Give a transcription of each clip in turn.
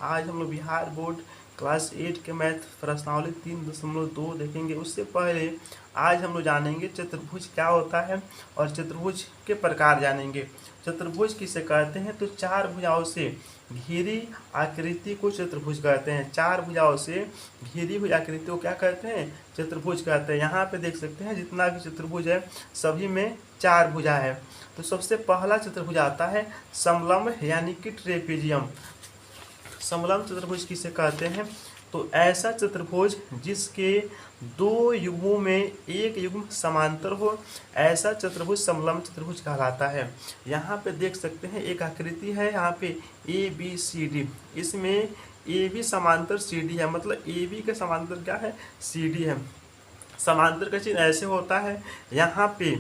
आज हम लोग बिहार बोर्ड क्लास 8 के मैथ प्रश्नावली 3.2 देखेंगे। उससे पहले आज हम लोग जानेंगे चतुर्भुज क्या होता है और चतुर्भुज के प्रकार जानेंगे। चतुर्भुज किसे कहते हैं? तो चार भुजाओं से घिरी आकृति को चतुर्भुज कहते हैं। चार भुजाओं से घिरी हुई आकृति को क्या कहते हैं? चतुर्भुज कहते हैं। यहाँ पे देख सकते हैं जितना भी चतुर्भुज है सभी में चार भुजा है। तो सबसे पहला चतुर्भुज आता है समलंब यानी कि ट्रेपेजियम। समलंब चतुर्भुज किसे कहते हैं? तो ऐसा चतुर्भुज जिसके दो युग्मों में एक युग्म समांतर हो, ऐसा चतुर्भुज समलंब चतुर्भुज कहलाता है। यहाँ पे देख सकते हैं एक आकृति है, यहाँ पे ए बी सी डी। इसमें ए बी समांतर सी डी है, मतलब ए बी के समांतर क्या है? सी डी है। समांतर का चिन्ह ऐसे होता है। यहाँ पे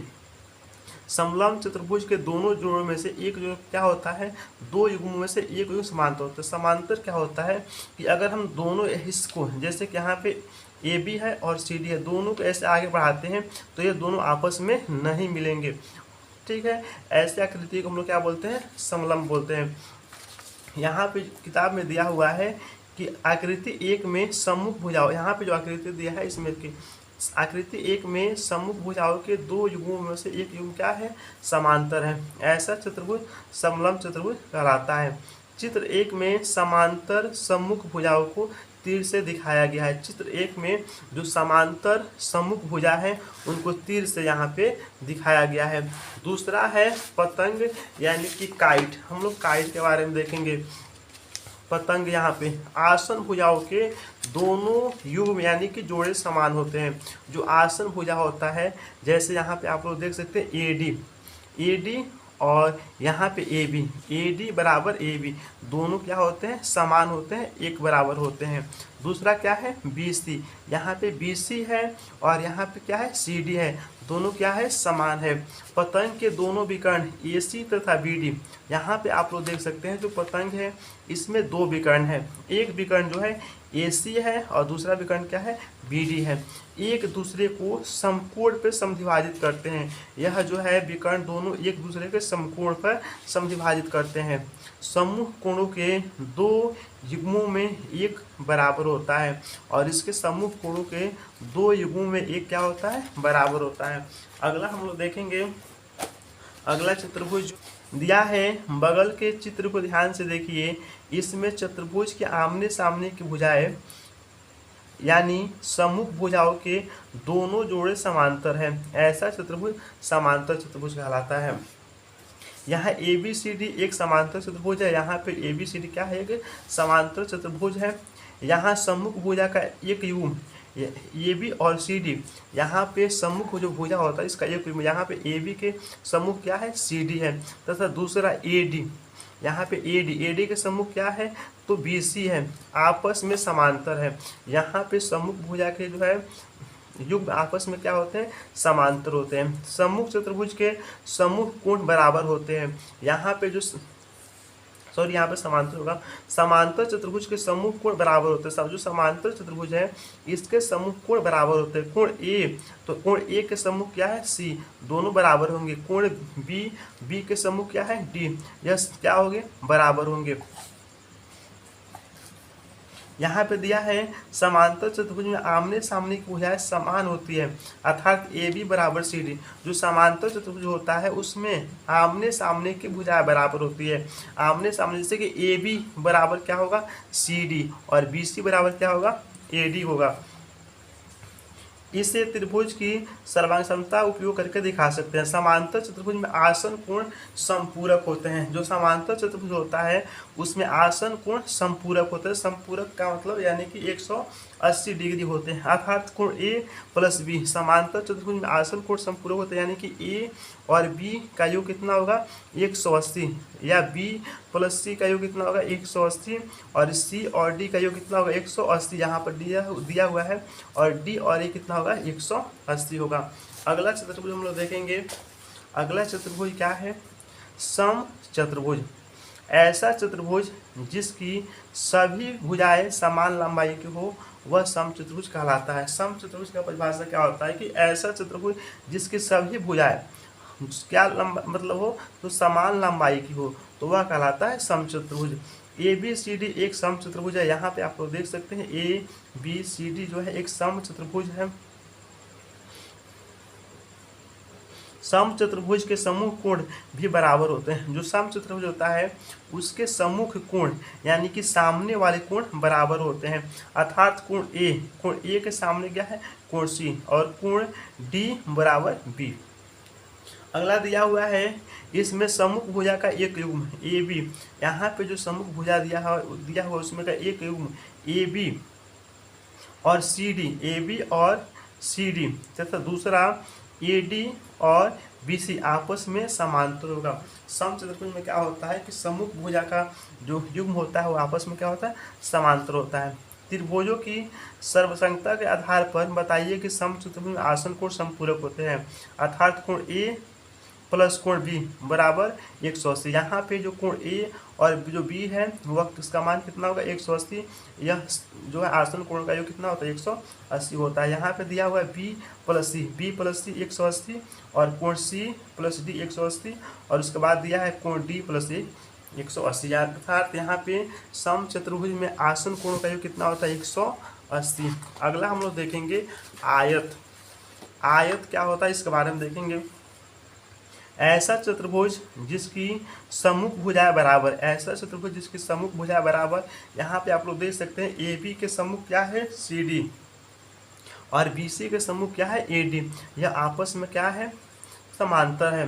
समलंब चतुर्भुज के दोनों जोड़ों में से एक जो क्या होता है? दो युग्मों में से एक युग्म समांतर होता है। समांतर क्या होता है कि अगर हम दोनों इसको, जैसे कि यहाँ पे ए बी है और सी डी है, दोनों को ऐसे आगे बढ़ाते हैं तो ये दोनों आपस में नहीं मिलेंगे। ठीक है, ऐसे आकृति को हम लोग क्या बोलते हैं? समलंब बोलते हैं। यहाँ पे किताब में दिया हुआ है कि आकृति एक में सम्मुख भुजाओं, यहाँ पे जो आकृति दिया है इसमें की आकृति एक में सम्मुख भुजाओं के दो युग्मों में से एक युग्म क्या है? समांतर है। ऐसा चतुर्भुज समलंब चतुर्भुज कहलाता है। चित्र एक में समांतर सम्मुख भुजाओं को तीर से दिखाया गया है। चित्र एक में जो समांतर सम्मुख भुजा है उनको तीर से यहाँ पे दिखाया गया है। दूसरा है पतंग यानी कि काइट। हम लोग काइट के बारे में देखेंगे। पतंग यहाँ पे आसन भुजाओं के दोनों युग्म यानी कि जोड़े समान होते हैं। जो आसन भुजा होता है, जैसे यहाँ पे आप लोग देख सकते हैं ए डी और यहाँ पे ए डी बराबर ए बी, दोनों क्या होते हैं? समान होते हैं, एक बराबर होते हैं। दूसरा क्या है? B C. यहाँ पे बी सी है और यहाँ पे क्या है? सी डी है, दोनों क्या है? समान है। पतंग के दोनों विकर्ण ए सी तथा बी डी, यहाँ पे आप लोग देख सकते हैं जो पतंग है इसमें दो विकर्ण है। एक विकर्ण जो है ए सी है और दूसरा विकर्ण क्या है? बी डी है। एक दूसरे को समकोण पर समद्विभाजित करते हैं। यह जो है विकर्ण दोनों एक दूसरे के समकोण पर समद्विभाजित करते हैं। समूह कोणों के दो युग्मों में एक बराबर होता है और इसके समूह कोणों के दो युग्मों में एक क्या होता है? बराबर होता है। अगला हम लोग देखेंगे, अगला चतुर्भुज दिया है। बगल के चित्र को ध्यान से देखिए। इसमें चतुर्भुज के आमने सामने की भुजाएं यानी सम्मुख भुजाओं के दोनों जोड़े समांतर हैं। ऐसा चतुर्भुज समांतर चतुर्भुज कहलाता है। यहाँ ए बी सी डी एक समांतर चतुर्भुज है। यहाँ पे ए बी सी डी क्या है? एक समांतर चतुर्भुज है। यहाँ सम्मुख भुजा का एक युग्म ए बी और सी डी, यहाँ पे सम्मुख जो भुजा होता है इसका एक युग्म, यहाँ पे ए बी के सम्मुख क्या है? सी डी है। तथा दूसरा ए डी, यहाँ पे ए डी के सम्मुख क्या है? तो बी सी है, आपस में समांतर है। यहाँ पे सम्मुख भुजा के जो है युग्म आपस में क्या होते हैं? समांतर होते हैं। सम्मुख चतुर्भुज के सम्मुख कोण बराबर होते हैं। यहाँ पे जो यहाँ पे समांतर होगा। समांतर चतुर्भुज के सम्मुख कोण बराबर होते हैं। जो समांतर चतुर्भुज है इसके सम्मुख कोण बराबर होते हैं। कोण ए, तो कोण ए के सम्मुख क्या है? सी, दोनों बराबर होंगे। कोण बी के सम्मुख क्या है? डी, यह क्या होंगे? बराबर होंगे। यहाँ पे दिया है समांतर चतुर्भुज में आमने सामने की भुजाएं समान होती है, अर्थात ए बी बराबर सी डी। जो समांतर चतुर्भुज होता है उसमें आमने सामने की भुजाएं बराबर होती है। आमने सामने, जैसे कि ए बी बराबर क्या होगा? सी डी और बी सी बराबर क्या होगा? ए डी होगा। इसे त्रिभुज की सर्वांग समता उपयोग करके दिखा सकते हैं। समांतर चतुर्भुज में आसन कोण संपूरक होते हैं। जो समांतर चतुर्भुज होता है उसमें आसन कोण संपूरक होते हैं। संपूरक का मतलब यानी कि 180 डिग्री होते हैं, अर्थात कोण ए प्लस बी। समांतर चतुर्भुज में आसन कोण संपूरक होते हैं यानी कि ए और बी का योग कितना होगा? 180, या बी प्लस सी का योग कितना होगा? 180, और सी और डी का योग कितना होगा? 180। यहाँ पर दिया हुआ है और डी और ए कितना होगा? 180 होगा। अगला चतुर्भुज हम लोग देखेंगे। अगला चतुर्भुज क्या है? सम चतुर्भुज। ऐसा चतुर्भुज जिसकी सभी भुजाएं समान लंबाई की हो वह सम चतुर्भुज कहलाता है। सम चतुर्भुज का परिभाषा क्या होता है कि ऐसा चतुर्भुज जिसकी सभी भुजाएं क्या मतलब हो? तो समान लंबाई की हो तो वह कहलाता है सम चतुर्भुज। ए बी सी डी एक समचतुर्भुज है। यहाँ पे आप लोग देख सकते हैं ए बी सी डी जो है एक समचतुर्भुज है। समचतुर्भुज के समूह कोण भी बराबर होते हैं। जो समचतुर्भुज होता है उसके सम्मुख कोण यानी कि सामने वाले कोण बराबर होते हैं। अर्थात कोण ए के सामने क्या है, कोण सी, और कोण डी बराबर बी। अगला दिया हुआ है इसमें सम्मुख भुजा का एक युग्म ए बी। यहाँ पे जो सम्मुख भुजा दिया हुआ उसमें का एक युग्म ए बी और सी डी, ए बी और सी डी तथा दूसरा ए डी और बी सी आपस में समांतर होगा। समचतुर्भुज में क्या होता है कि सम्मुख भुजा का जो युग्म होता है वो आपस में क्या होता है, समांतर होता है। त्रिभुजों की सर्वसंगता के आधार पर बताइए कि समचतुर्भुज में आसन कोण समपूरक होते हैं। अर्थात कोण ए प्लस कोण बी बराबर 180। यहाँ पे जो कोण ए और जो बी है वह इसका मान कितना होगा, 180। यह जो है आसन कोण का योग कितना होता है, 180 होता है। यहाँ पे दिया हुआ है बी प्लस सी 180 और कोण सी प्लस डी 180 और उसके बाद दिया है कोण डी प्लस 180। अर्थात यहाँ पे समचतुर्भुज में आसन कोण का योग कितना होता है, 180। अगला हम लोग देखेंगे आयत। आयत क्या होता है इसके बारे में देखेंगे। ऐसा चतुर्भुज जिसकी सम्मुख भुजाएं बराबर, ऐसा चतुर्भुज जिसकी सम्मुख भुजाएं बराबर। यहाँ पे आप लोग देख सकते हैं ए बी के सम्मुख क्या है, सी डी, और बी सी के सम्मुख क्या है, ए डी। यह आपस में क्या है, समांतर है।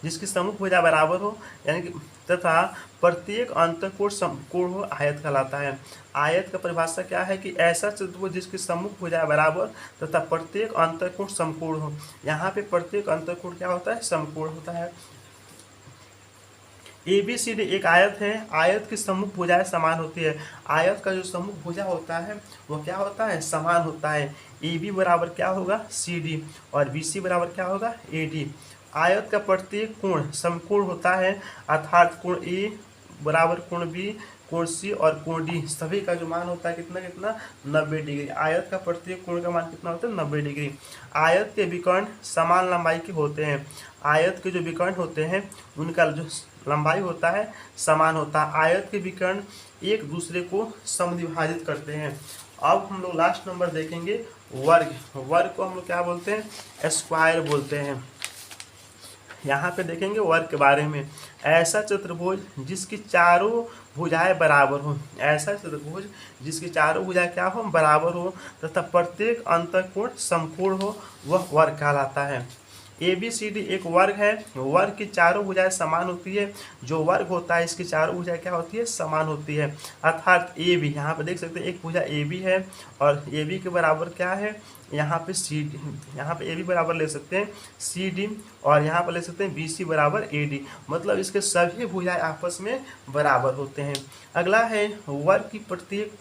जिसकी सम्मुख भुजा बराबर हो यानी कि तथा प्रत्येक अंतःकोण समकोण हो आयत कहलाता है। आयत का परिभाषा क्या है कि ऐसा चतुर्भुज जिसकी सम्मुख भुजा बराबर तथा प्रत्येक अंतःकोण समकोण हो। यहाँ पे प्रत्येक अंतःकोण क्या होता है, समकोण होता है। ए बी सी डी एक आयत है। आयत की सम्मुख भुजाएं समान होती है। आयत का जो सम्मुख भुजा होता है वो क्या होता है, समान होता है। ए बी बराबर क्या होगा, सी डी, और बी सी बराबर क्या होगा, ए डी। आयत का प्रत्येक कोण समकोण होता है। अर्थात कोण ए बराबर कोण बी, कोण सी और कोण डी सभी का जो मान होता है कितना कितना, 90 डिग्री। आयत का प्रत्येक कोण का मान कितना होता है, 90 डिग्री। आयत के विकर्ण समान लंबाई के होते हैं। आयत के जो विकर्ण होते हैं उनका जो लंबाई होता है समान होता है। आयत के विकर्ण एक दूसरे को समद्विभाजित करते हैं। अब हम लोग लास्ट नंबर देखेंगे वर्ग। वर्ग को हम लोग क्या बोलते हैं, स्क्वायर बोलते हैं। यहाँ पे देखेंगे वर्ग के बारे में। ऐसा चतुर्भुज जिसकी चारों भुजाएं बराबर हो, ऐसा चतुर्भुज जिसकी चारों भुजाएं क्या हो, बराबर हो तथा प्रत्येक अंतःकोण समकोण हो वह वर्ग कहलाता है। ए बी सी डी एक वर्ग है। वर्ग की चारों भुजाएं समान होती है। जो वर्ग होता है इसकी चारों भुजाएं क्या होती है, समान होती है। अर्थात ए बी, यहाँ पे देख सकते हैं एक भुजा ए बी है और ए बी के बराबर क्या है, यहाँ पे सी डी, यहाँ पे ए बी बराबर ले सकते हैं सी डी, और यहाँ पर ले सकते हैं बी सी बराबर ए डी। मतलब इसके सभी भुजाएं आपस में बराबर होते हैं। अगला है वर्ग की प्रत्येक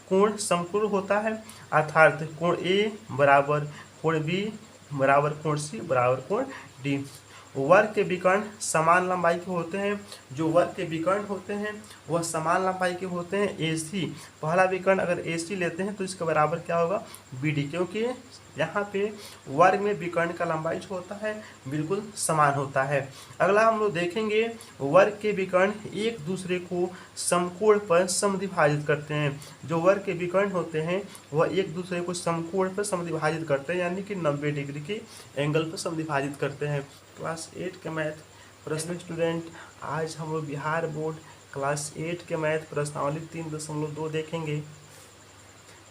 कोण समकोण होता है। अर्थात कोण ए बराबर कोण बी बराबर कोण सी बराबर कोण डी। वर्ग के विकर्ण समान लंबाई के होते हैं। जो वर्ग के विकर्ण होते हैं वह समान लंबाई के होते हैं। ए सी, पहला विकर्ण अगर ए सी लेते हैं तो इसके बराबर क्या होगा, बी डी, क्योंकि यहाँ पे वर्ग में विकर्ण का लंबाई जो होता है बिल्कुल समान होता है। अगला हम लोग देखेंगे वर्ग के विकर्ण एक दूसरे को समकोण पर समद्विभाजित करते हैं। जो वर्ग के विकर्ण होते हैं वह एक दूसरे को समकोण पर समद्विभाजित करते हैं, यानी कि 90 डिग्री के एंगल पर समद्विभाजित करते हैं। क्लास 8 के मैथ प्रश्न स्टूडेंट, आज हम लोग बिहार बोर्ड क्लास 8 के मैथ प्रश्नावली 3.2 देखेंगे,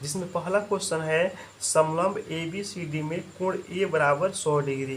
जिसमें पहला क्वेश्चन है समलंब ए बी सी डी में कोण ए बराबर 100 डिग्री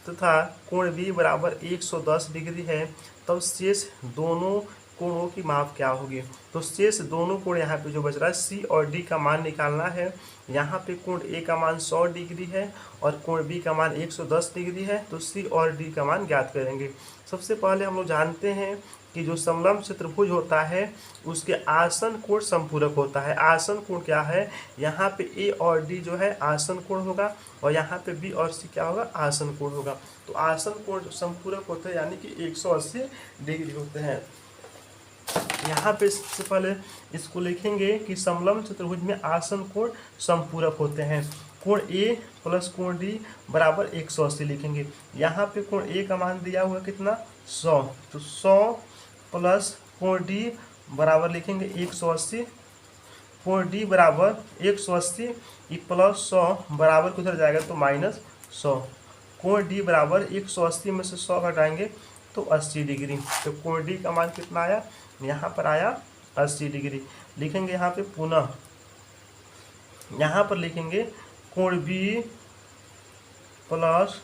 तथा कोण बी बराबर 110 डिग्री है, तब शेष दोनों कोणों की माप क्या होगी। तो शेष दोनों कोण यहाँ पे जो बच रहा है सी और डी का मान निकालना है। यहाँ पे कोण ए का मान 100 डिग्री है और कोण बी का मान 110 डिग्री है, तो सी और डी का मान ज्ञात करेंगे। सबसे पहले हम लोग जानते हैं कि जो समलंब चतुर्भुज होता है उसके आसन कोण समपूरक होता है। आसन कोण क्या है, यहाँ पे ए और डी जो है आसन कोण होगा और यहाँ पे बी और सी क्या होगा, आसन कोण होगा। तो आसन कोण जो समपूरक होते हैं यानी कि 180 डिग्री होते हैं। यहाँ पे सबसे पहले इसको लिखेंगे कि समलंब चतुर्भुज में आसन कोण समपूरक होते हैं। कोण ए प्लस कोण डी बराबर 180 लिखेंगे। यहाँ पे कोण ए का मान दिया हुआ कितना, 100, तो 100 प्लस कोण डी बराबर लिखेंगे 180, कोण डी बराबर 180 प्लस 100 बराबर किधर जाएगा तो -100। कोण डी बराबर 180 में से 100 घटाएंगे तो 80 डिग्री। तो कोण डी का मान कितना आया, यहाँ पर आया 80 डिग्री। लिखेंगे यहाँ पे पुनः, यहाँ पर लिखेंगे कोण बी प्लस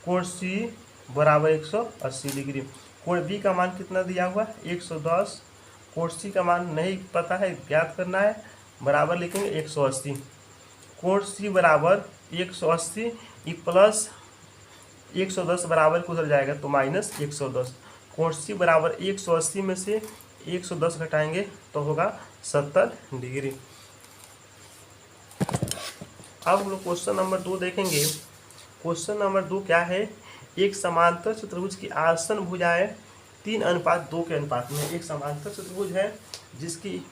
कोण सी बराबर 180 डिग्री। कोण बी का मान कितना दिया हुआ 110, कोण सी का मान नहीं पता है, ज्ञात करना है, बराबर लिखेंगे 180। कोण सी बराबर 180 प्लस 110 बराबर किधर जाएगा तो -110। कोण सी बराबर 180 में से 110 घटाएंगे तो होगा 70 डिग्री। अब हम लोग क्वेश्चन नंबर 2 देखेंगे। क्वेश्चन नंबर 2 क्या है, एक समांतर चतुर्भुज की आसन भुजाएं 3:2 के अनुपात में। एक समांतर चतुर्भुज है जिसकी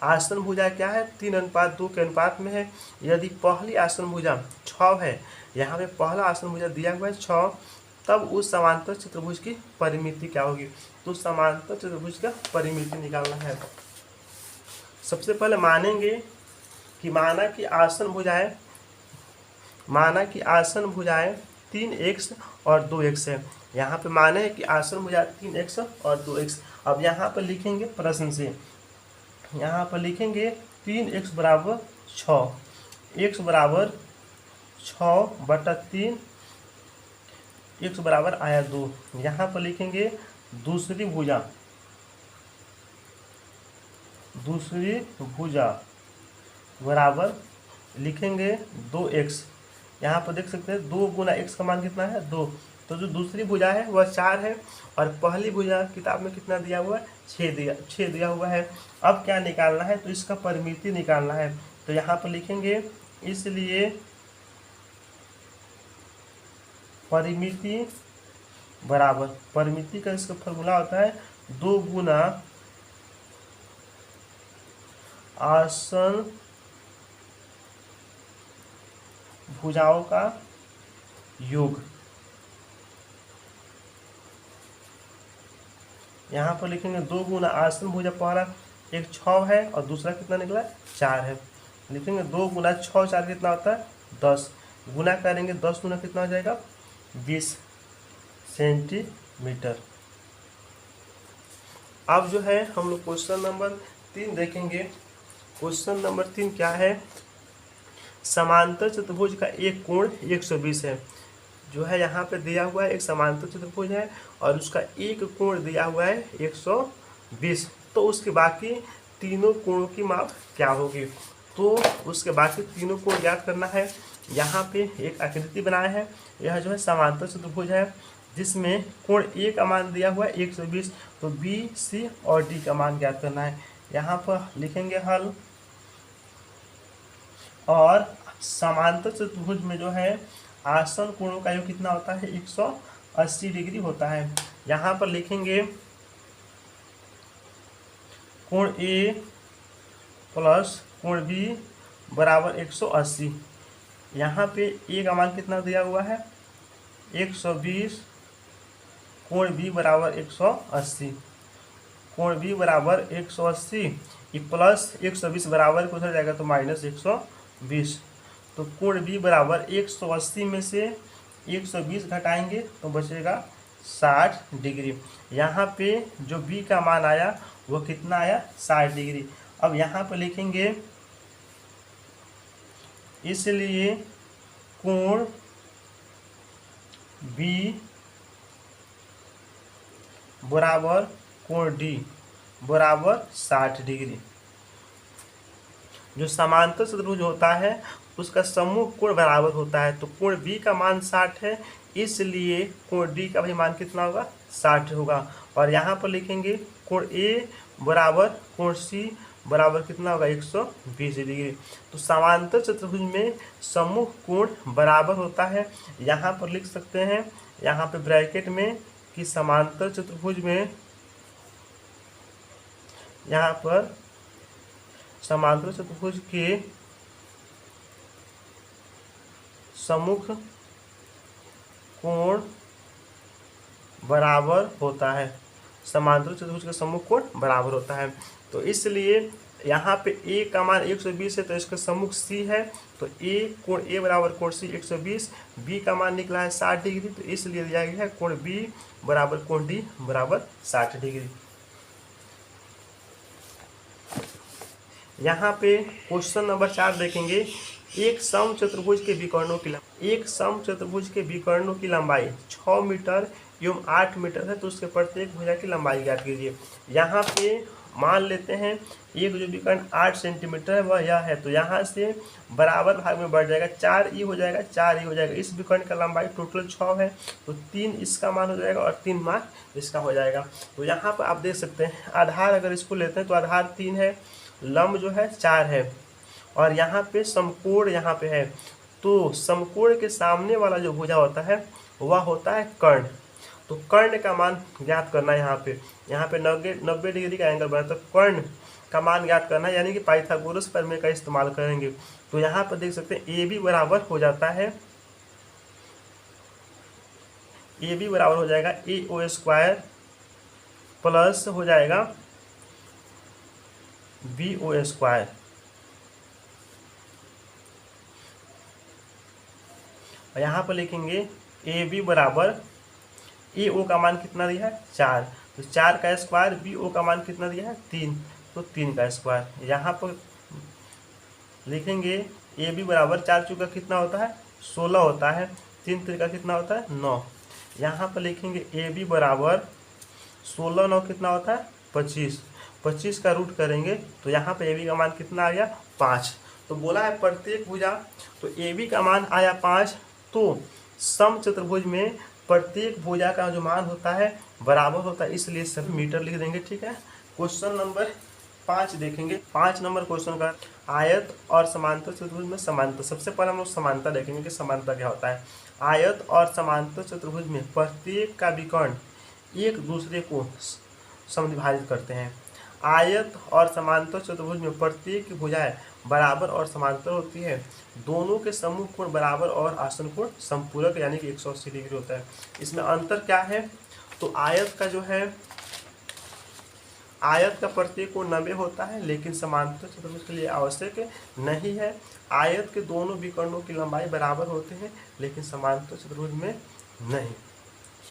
आसन भुजा क्या है 3:2 के अनुपात में है। यदि पहली आसन भुजा 6 है, यहाँ पे पहला आसन भुजा दिया हुआ है 6, तब उस समांतर चतुर्भुज की परिमिति क्या होगी। तो समांतर चतुर्भुज का परिमिति निकालना है। सबसे पहले मानेंगे कि माना कि आसन भुजाएं 3x और 2x है। यहाँ पे माने कि आसन भुजा 3x और 2x। अब यहाँ पर लिखेंगे प्रश्न से, यहाँ पर लिखेंगे 3x बराबर 6, x बराबर 6/3, x बराबर आया 2। यहाँ पर लिखेंगे दूसरी भुजा बराबर लिखेंगे 2x। यहाँ पर देख सकते हैं 2 गुना x का मान कितना है 2। तो जो दूसरी भुजा है वह 4 है और पहली भुजा किताब में कितना दिया हुआ है 6 दिया हुआ है। अब क्या निकालना है, तो इसका परिमिति निकालना है। तो यहाँ पर लिखेंगे, इसलिए परिमिति बराबर, परिमिति का इसका फॉर्मूला होता है 2 गुना आसन भुजाओं का योग। यहाँ पर लिखेंगे 2 गुना आसन भुजा, पहला एक 6 है और दूसरा कितना निकला 4 है। लिखेंगे 2 गुना 6 4 कितना होता है 10, गुना करेंगे 10 गुना कितना हो जाएगा 20 सेंटीमीटर। अब जो है हम लोग क्वेश्चन नंबर 3 देखेंगे। क्वेश्चन नंबर 3 क्या है, समांतर चतुर्भुज का एक कोण 120 है। जो है यहाँ पे दिया हुआ है एक समांतर चतुर्भुज है और उसका एक कोण दिया हुआ है 120। तो उसके बाकी तीनों कोणों की माप क्या होगी, तो उसके बाकी तीनों कोण ज्ञात करना है। यहाँ पे एक आकृति बनाया है, यह जो है समांतर चतुर्भुज है जिसमें कोण ए का मान दिया हुआ है 120। तो बी, सी और डी का मान ज्ञात करना है। यहाँ पर लिखेंगे हल। और समांतर चतुर्भुज में जो है आसन कोणों का योग कितना होता है 180 डिग्री होता है। यहाँ पर लिखेंगे कोण ए प्लस कोण बी बराबर 180। यहाँ पे ए का मान कितना दिया हुआ है 120, कोण बी बराबर 180, कोण बी बराबर 180 प्लस 120 बराबर को उधर जाएगा तो -120। तो कोण बी बराबर 180 में से 120 घटाएंगे तो बचेगा 60 डिग्री। यहाँ पे जो बी का मान आया वो कितना आया 60 डिग्री। अब यहाँ पर लिखेंगे, इसलिए कोण बी बराबर कोण डी बराबर 60 डिग्री। जो समांतर चतुर्भुज होता है उसका समूह कोण बराबर होता है। तो कोण बी का मान 60 है, इसलिए कोण डी का भी मान कितना होगा 60 होगा। और यहाँ पर लिखेंगे कोण ए बराबर कोण सी बराबर कितना होगा 120 डिग्री। तो समांतर चतुर्भुज में समूह कोण बराबर होता है। यहाँ पर लिख सकते हैं, यहाँ पे ब्रैकेट में, कि समांतर चतुर्भुज में, यहाँ पर समांतर चतुर्भुज के सम्मुख कोण बराबर होता है। समांतर चतुर्भुज का सम्मुख कोण बराबर होता है। तो इसलिए यहाँ पे ए का मान 120 है तो इसका सम्मुख सी है, तो कोण ए बराबर कोण सी 120। बी का मान निकला है 60 डिग्री, तो इसलिए दिया गया है कोण बी बराबर कोण डी बराबर 60 डिग्री। यहाँ पे क्वेश्चन नंबर 4 देखेंगे। एक समचतुर्भुज के विकर्णों की लंबाई 6 मीटर एवं 8 मीटर है, तो उसके प्रत्येक भुजा की लंबाई ज्ञात कीजिए। यहाँ पे मान लेते हैं एक जो विकर्ण 8 सेंटीमीटर है वह यह है, तो यहाँ से बराबर भाग में बढ़ जाएगा, 4 हो जाएगा, 4 हो जाएगा। इस विकर्ण का लंबाई टोटल 6 है, तो 3 इसका मान हो जाएगा और 3 मान इसका हो जाएगा। तो यहाँ पर आप देख सकते हैं आधार अगर इसको लेते हैं तो आधार 3 है, लंब जो है 4 है, और यहाँ पे समकोण यहाँ पे है। तो समकोण के सामने वाला जो भुजा होता है वह होता है कर्ण। तो कर्ण का मान ज्ञात करना है। यहाँ पे 90 डिग्री का एंगल बना, तो कर्ण का मान ज्ञात करना है, यानी कि पाइथागोरस प्रमेय का इस्तेमाल करेंगे। तो यहाँ पर देख सकते हैं ए बी बराबर हो जाता है, ए बी बराबर हो जाएगा ए ओ स्क्वायर प्लस हो जाएगा बी ओ स्क्वायर। और यहाँ पर लिखेंगे ए बी बराबर ए ओ का मान कितना दिया है 4, तो 4 का स्क्वायर, बी ओ का मान कितना दिया है 3, तो 3 का स्क्वायर। यहाँ पर लिखेंगे ए बी बराबर 4 चौका कितना होता है 16 होता है, 3 त्रिका कितना होता है 9। यहाँ पर लिखेंगे ए बी बराबर 16 9 कितना होता है 25, 25 का रूट करेंगे तो यहाँ पर ए बी का मान कितना आ गया 5। तो बोला है प्रत्येक भुजा, तो ए बी का मान आया 5, तो समचतुर्भुज में प्रत्येक भुजा का जो मान होता है बराबर होता है, इसलिए सभी मीटर लिख देंगे। ठीक है, क्वेश्चन नंबर 5 देखेंगे। 5 नंबर क्वेश्चन का आयत और समांतर चतुर्भुज में समानता। सबसे पहले हम लोग समानता देखेंगे कि समानता क्या होता है। आयत और समांतर चतुर्भुज में प्रत्येक का विकर्ण एक दूसरे को समद्विभाजित करते हैं। आयत और समांतर चतुर्भुज में प्रत्येक की भुजाएं बराबर और समांतर होती है। दोनों के सम्मुख कोण बराबर और आसन कोण संपूरक यानी कि 180 डिग्री होता है। इसमें अंतर क्या है, तो आयत का जो है, आयत का प्रत्येक कोण 90 होता है, लेकिन समांतर चतुर्भुज के लिए आवश्यक नहीं है। आयत के दोनों विकर्णों की लंबाई बराबर होते हैं, लेकिन समांतर चतुर्भुज में नहीं।